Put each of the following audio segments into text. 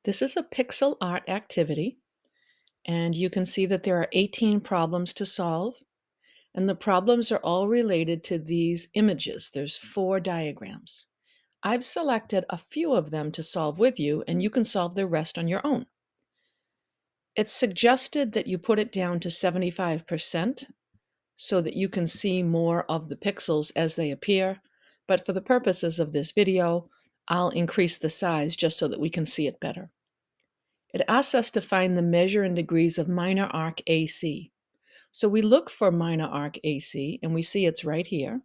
This is a pixel art activity, and you can see that there are 18 problems to solve, and the problems are all related to these images. There's 4 diagrams. I've selected a few of them to solve with you, and you can solve the rest on your own. It's suggested that you put it down to 75% so that you can see more of the pixels as they appear, but for the purposes of this video, I'll increase the size just so that we can see it better. It asks us to find the measure in degrees of minor arc AC. So we look for minor arc AC, and we see it's right here.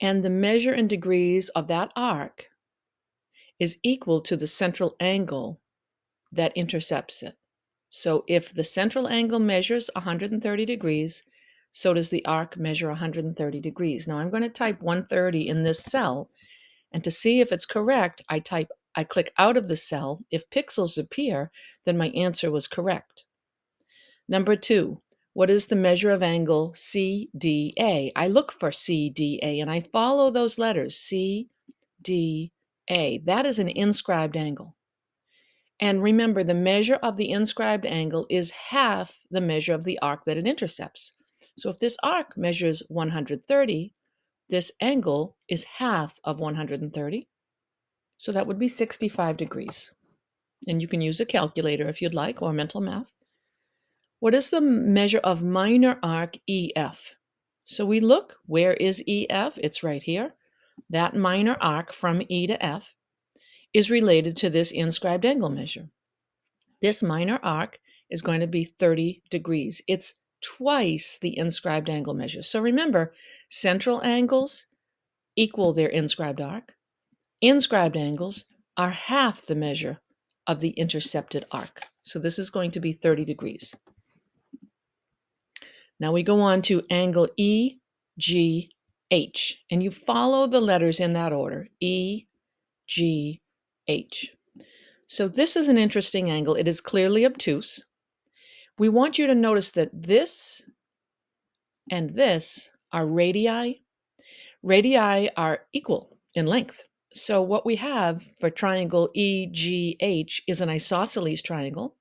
And the measure in degrees of that arc is equal to the central angle that intercepts it. So if the central angle measures 130 degrees, so does the arc measure 130 degrees. Now I'm going to type 130 in this cell, and to see if it's correct, I click out of the cell. If pixels appear, then my answer was correct. Number 2, what is the measure of angle CDA? I look for CDA and I follow those letters, CDA. That is an inscribed angle. And remember, the measure of the inscribed angle is half the measure of the arc that it intercepts. So if this arc measures 130, this angle is half of 130. So that would be 65 degrees. And you can use a calculator if you'd like, or mental math. What is the measure of minor arc EF? So we look, where is EF? It's right here. That minor arc from E to F is related to this inscribed angle measure. This minor arc is going to be 30 degrees. It's twice the inscribed angle measure. So remember, central angles equal their inscribed arc. Inscribed angles are half the measure of the intercepted arc. So this is going to be 30 degrees. Now we go on to angle EGH, and you follow the letters in that order, EGH. So this is an interesting angle. It is clearly obtuse. We want you to notice that this and this are radii. Radii are equal in length. So what we have for triangle EGH is an isosceles triangle,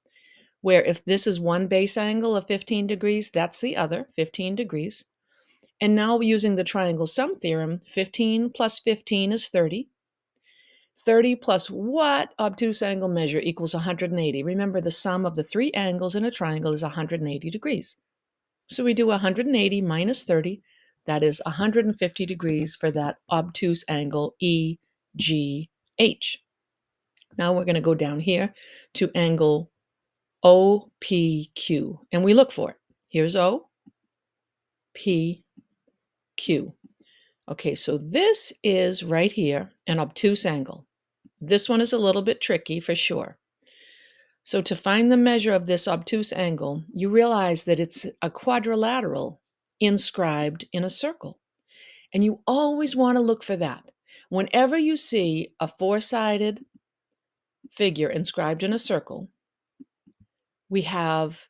where if this is one base angle of 15 degrees, that's the other, 15 degrees. And now using the triangle sum theorem, 15 plus 15 is 30. 30 plus what obtuse angle measure equals 180? Remember, the sum of the 3 angles in a triangle is 180 degrees. So we do 180 minus 30. That is 150 degrees for that obtuse angle EGH. Now we're going to go down here to angle OPQ, and we look for it. Here's OPQ. Okay, so this is right here, an obtuse angle. This one is a little bit tricky for sure. So to find the measure of this obtuse angle, you realize that it's a quadrilateral inscribed in a circle. And you always want to look for that. Whenever you see a 4-sided figure inscribed in a circle, we have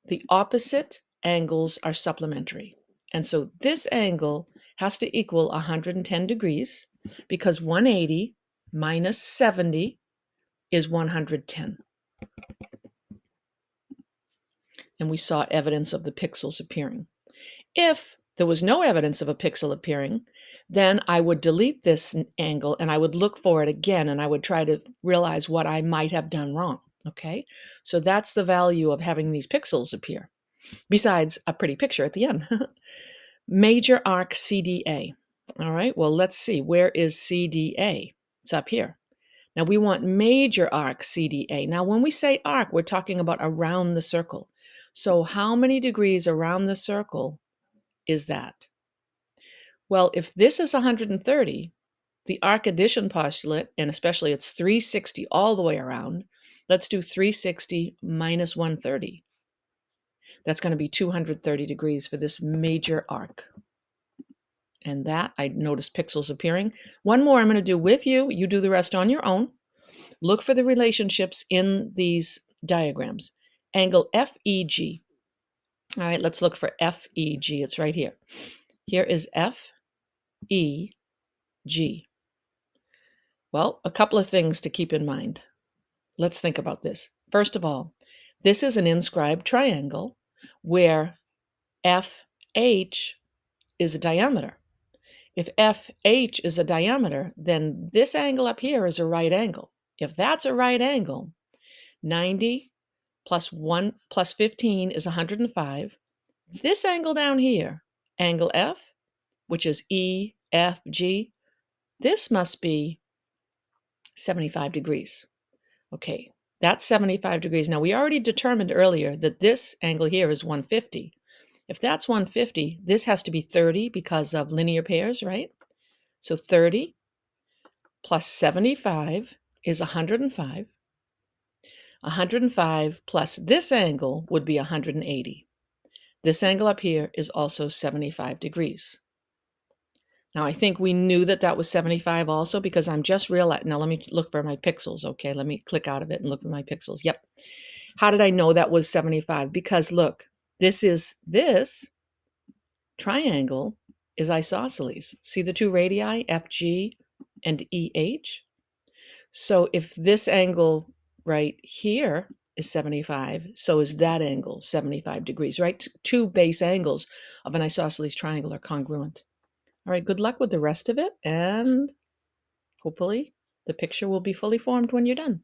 the opposite angles are supplementary. And so this angle has to equal 110 degrees because 180 minus 70 is 110. And we saw evidence of the pixels appearing. If there was no evidence of a pixel appearing, then I would delete this angle and I would look for it again and I would try to realize what I might have done wrong. Okay, so that's the value of having these pixels appear, besides a pretty picture at the end. Major arc CDA. All right, well, let's see. Where is CDA? It's up here. Now we want major arc CDA. Now when we say arc, we're talking about around the circle. So how many degrees around the circle is that? Well, if this is 130, the arc addition postulate, and especially it's 360 all the way around, let's do 360 minus 130. That's going to be 230 degrees for this major arc. And that, I noticed pixels appearing. One more I'm going to do with you. You do the rest on your own. Look for the relationships in these diagrams. Angle FEG. All right, let's look for FEG. It's right here. Here is FEG. Well, a couple of things to keep in mind. Let's think about this. First of all, this is an inscribed triangle where FH is a diameter. If FH is a diameter, then this angle up here is a right angle. If that's a right angle, 90 plus 1 plus 15 is 105. This angle down here, angle F, which is EFG, this must be 75 degrees. Okay, that's 75 degrees. Now, we already determined earlier that this angle here is 150. If that's 150, this has to be 30 because of linear pairs, right? So 30 plus 75 is 105. 105 plus this angle would be 180. This angle up here is also 75 degrees. Now, I think we knew that that was 75 also because I'm just realizing. Now, let me look for my pixels, okay? Let me click out of it and look for my pixels. Yep. How did I know that was 75? Because look, this triangle is isosceles. See the two radii, FG and EH? So if this angle right here is 75, so is that angle 75 degrees, right? Two base angles of an isosceles triangle are congruent. All right, good luck with the rest of it, and hopefully the picture will be fully formed when you're done.